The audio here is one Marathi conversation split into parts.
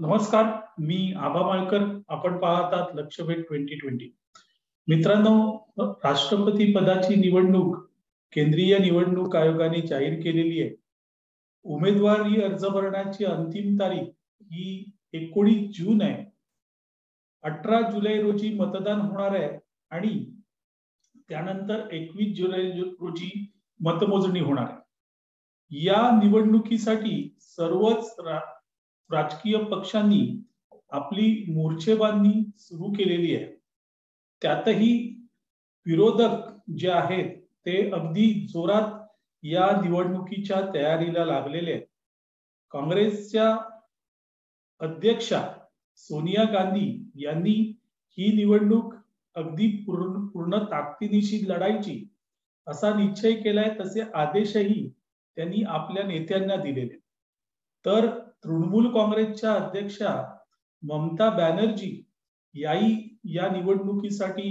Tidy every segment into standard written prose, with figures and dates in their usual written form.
नमस्कार, मी आबा माळकर. आपण पाहतात लक्षवेध 2020. मित्रांनो, राष्ट्रपती पदाची निवडणूक केंद्रीय निवडणूक आयोगाने जाहीर केलेली आहे. उमेदवारी अर्ज भरण्याची अंतिम तारीख ही 19 जून आहे. 18 जुलै रोजी मतदान होणार आहे आणि त्यानंतर 21 जुलै रोजी मतमोजणी होणार आहे. या निवडणुकीसाठी सर्वच राजकीय पक्षांनी आपली मोर्चेबांधणी सुरू केलेली आहे. त्यातही विरोधक जे आहेत ते अगदी जोरात या निवडणुकीच्या तयारीला लागलेले आहेत. काँग्रेसच्या अध्यक्षा सोनिया गांधी यांनी ही निवडणूक अगदी पूर्ण ताकदीनिशी लढायची असा निश्चय केलाय. तसे आदेशही त्यांनी आपल्या नेत्यांना दिलेले. तर तृणमूल काँग्रेसच्या अध्यक्षा ममता बॅनर्जी याही या निवडणुकीसाठी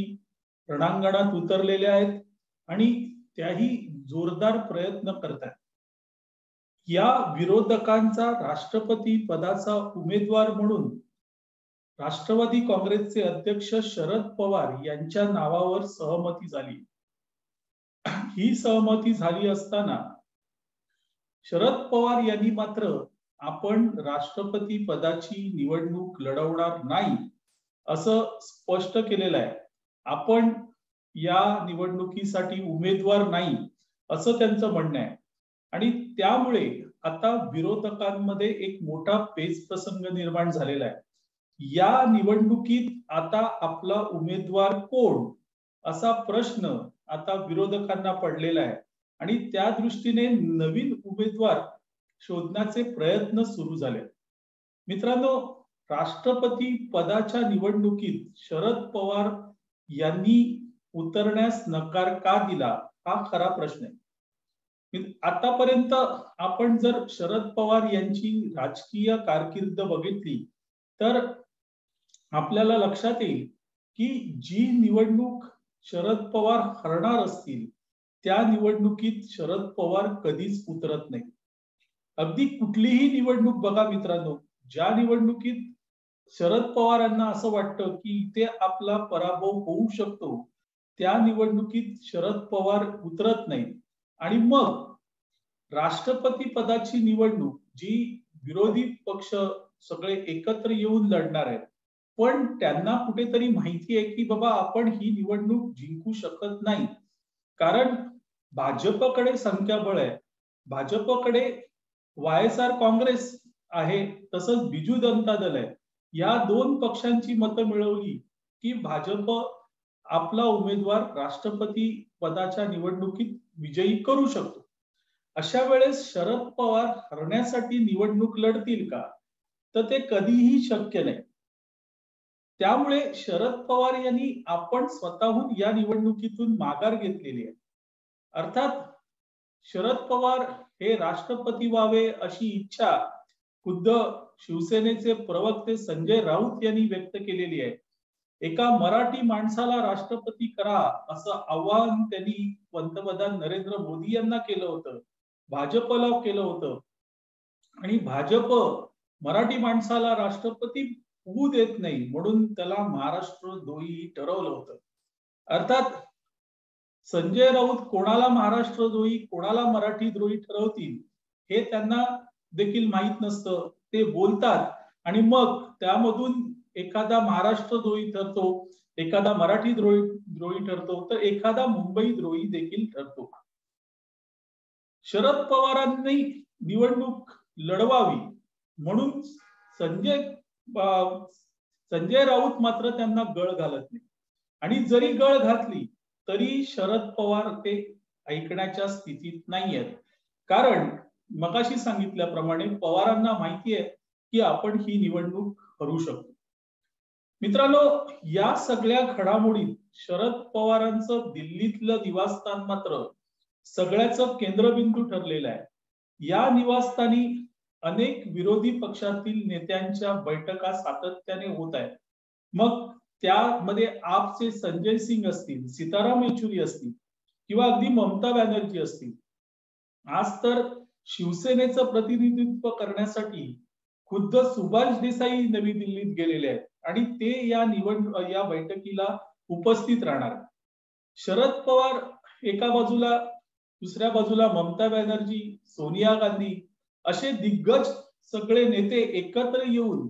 रणांगणात उतरलेल्या आहेत आणि त्याही जोरदार प्रयत्न करतात. या विरोधकांचा राष्ट्रपती पदाचा उमेदवार म्हणून राष्ट्रवादी काँग्रेसचे अध्यक्ष शरद पवार यांच्या नावावर सहमती झाली. ही सहमती झाली असताना शरद पवार यांनी मात्र आपण राष्ट्रपती पदाची निवडणूक लढवणार नाही असं स्पष्ट केलेलं आहे. आपण या निवडणुकीसाठी उमेदवार नाही असं त्यांचं म्हणणं आहे. आणि त्यामुळे आता विरोधकांमध्ये एक मोठा पेच प्रसंग निर्माण झालेला आहे. या निवडणुकीत आता आपला उमेदवार कोण असा प्रश्न आता विरोधकांना पडलेला आहे आणि त्या दृष्टीने नवीन उमेदवार शोधण्याचे प्रयत्न सुरू झाले. मित्रांनो, राष्ट्रपती पदाच्या निवडणुकीत शरद पवार यांनी उतरण्यास नकार का दिला हा खरा प्रश्न आहे. आतापर्यंत आपण जर शरद पवार यांची राजकीय कारकीर्द बघितली तर आपल्याला लक्षात येईल की जी निवडणूक शरद पवार हरणार असतील त्या निवडणुकीत शरद पवार कधीच उतरत नाही. अगदी कुठलीही निवडणूक बघा मित्रांनो, ज्या निवडणुकीत शरद पवारांना असं वाटतं की इथे आपला पराभव होऊ शकतो त्या निवडणुकीत शरद पवार उतरत नाही. आणि मग राष्ट्रपती पदाची निवडणूक जी विरोधी पक्ष सगळे एकत्र येऊन लढणार आहेत, पण त्यांना कुठेतरी माहिती आहे की बाबा आपण ही निवडणूक जिंकू शकत नाही, कारण भाजपकडे संख्याबळ आहे. भाजपकडे YSR काँग्रेस आहे, तसंच बिजू जनता दल आहे. या दोन पक्षांची मतं मिळवली की भाजप आपला उमेदवार राष्ट्रपती पदाच्या निवडणुकीत विजयी करू शकतो. अशा वेळेस शरद पवार हरण्यासाठी निवडणूक लढतील का, तर ते कधीही शक्य नाही. त्यामुळे शरद पवार यांनी आपण स्वतःहून या निवडणुकीतून माघार घेतलेली आहे. अर्थात शरद पवार हे राष्ट्रपती व्हावे अशी इच्छा खुद्द शिवसेनेचे प्रवक्ते संजय राऊत यांनी व्यक्त केलेली आहे. एका मराठी माणसाला राष्ट्रपती करा असं आवाहन त्यांनी पंतप्रधान नरेंद्र मोदी यांना केलं होतं, भाजपला केलं होतं. आणि भाजप मराठी माणसाला राष्ट्रपती होऊ देत नाही म्हणून त्याला महाराष्ट्रद्रोही ठरवलं होतं. अर्थात संजय राऊत कोणाला महाराष्ट्रद्रोही कोणाला मराठी द्रोही ठरवतील हे त्यांना देखील माहित नसतं. ते बोलतात आणि मग त्यामधून एखादा महाराष्ट्रद्रोही ठरतो, एखादा मराठी द्रोही ठरतो, तर एखादा मुंबई द्रोही देखील ठरतो. शरद पवारांनी निवडणूक लढवावी म्हणून संजय राऊत मात्र त्यांना गळ घालत नाही. आणि जरी गळ घातली तरी शरद पवार ते ऐकण्याच्या स्थितीत नाही आहेत, कारण मगाशी सांगितल्याप्रमाणे पवारांना माहिती आहे की आपण ही निवडणूक हरू शकतो. मित्रांनो, या सगळ्या घडामोडीत शरद पवारांचं दिल्लीतलं निवासस्थान मात्र सगळ्याचं केंद्रबिंदू ठरलेलं आहे. या निवासस्थानी अनेक विरोधी पक्षातील नेत्यांच्या बैठका सातत्याने होत आहेत. मग त्यामध्ये आपचे संजय सिंग असतील, सीताराम येचुरी असतील किंवा अगदी ममता बॅनर्जी असतील. आज तर शिवसेनेचं प्रतिनिधित्व करण्यासाठी खुद्द सुभाष देसाई नवी दिल्लीत गेलेले आहेत आणि ते या बैठकीला उपस्थित राहणार. शरद पवार एका बाजूला, दुसऱ्या बाजूला ममता बॅनर्जी, सोनिया गांधी असे दिग्गज सगळे नेते एकत्र येऊन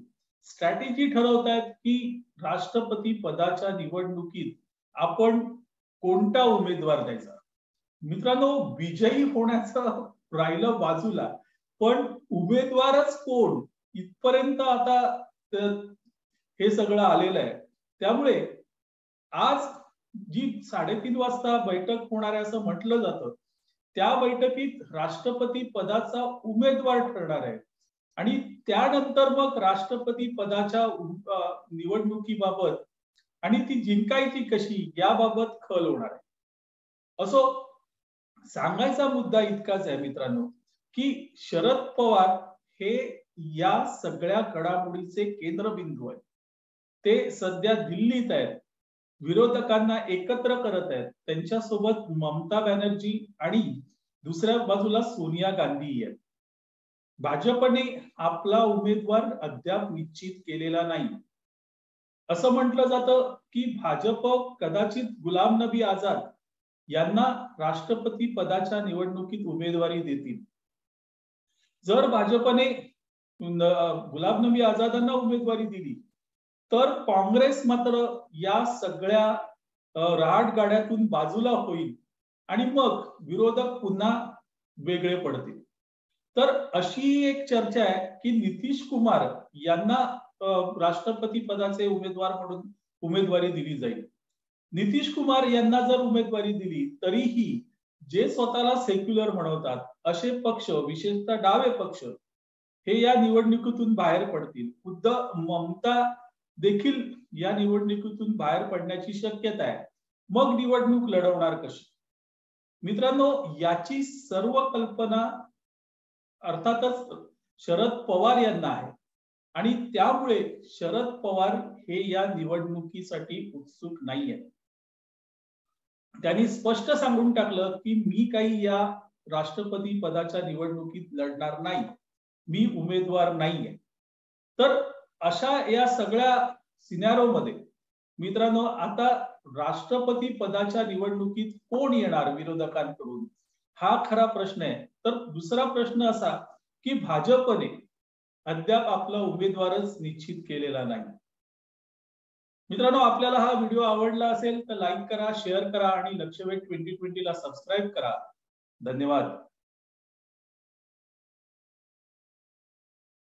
स्ट्रॅटेजी ठरवतायत की राष्ट्रपती पदाच्या निवडणुकीत आपण कोणता उमेदवार द्यायचा. मित्रांनो, विजयी होण्याचं राहिलं बाजूला, पण उमेदवारच कोण इथपर्यंत आता हे सगळं आलेलं आहे. त्यामुळे आज जी 3:30 वाजता बैठक होणार आहे असं म्हटलं जातं, त्या बैठकीत राष्ट्रपती पदाचा उमेदवार ठरणार आहे आणि त्यानंतर मग राष्ट्रपती पदाच्या निवडणुकीबाबत आणि ती जिंकायची कशी याबाबत खल होणार आहे. असो, सांगायचा मुद्दा इतकाच आहे मित्रांनो की शरद पवार हे या सगळ्या घडामोडीचे केंद्रबिंदू आहेत. ते सध्या दिल्लीत आहेत, विरोधकांना एकत्र करत आहेत. त्यांच्यासोबत ममता बॅनर्जी आणि दुसऱ्या बाजूला सोनिया गांधी आहेत. भाजपने आपला उमेदवार अद्याप निश्चित केलेला नाही. असं म्हटलं जातं की भाजप कदाचित गुलाम नबी आझाद यांना राष्ट्रपती पदाच्या निवडणुकीत उमेदवारी देतील. जर भाजपने गुलाम नबी आझादांना उमेदवारी दिली तर काँग्रेस मात्र या सगळ्या रहाटगाड्यातून बाजूला होईल आणि मग विरोधक पुन्हा वेगळे पडतील. तर अशी एक चर्चा आहे की नितीश कुमार यांना राष्ट्रपती पदाचे उमेदवार म्हणून उमेदवारी दिली जाईल. नितीश कुमार यांना जर उमेदवारी दिली तरीही जे स्वतःला सेक्युलर म्हणवतात असे पक्ष, विशेषतः डावे पक्ष, हे या निवडणुकीतून बाहेर पडतील. खुद्द ममता देखील या निवडणुकीतून बाहेर पडण्याची शक्यता आहे. मग निवडणूक लढवणार कशी? मित्रांनो, याची सर्व कल्पना अर्थातच शरद पवार यांना आहे आणि त्यामुळे शरद पवार हे या निवडणुकीसाठी उत्सुक नाहीये. त्यांनी स्पष्ट सांगून टाकलं की मी काही या राष्ट्रपती पदाच्या निवडणुकीत लढणार नाही, मी उमेदवार नाहीये. तर अशा या सगळ्या सिनॅरिओमध्ये मित्रांनो, आता राष्ट्रपती पदाच्या निवडणुकीत कोण येणार विरोधकांकडून, हा खरा प्रश्न आहे. तर दुसरा प्रश्न असा की भाजपने अद्याप आपला उमेदवारच निश्चित केलेला नाही. मित्रांनो, आपल्याला हा व्हिडिओ आवडला असेल तर लाईक करा, शेअर करा आणि लक्षवेध 2020 ला सबस्क्राईब करा. धन्यवाद.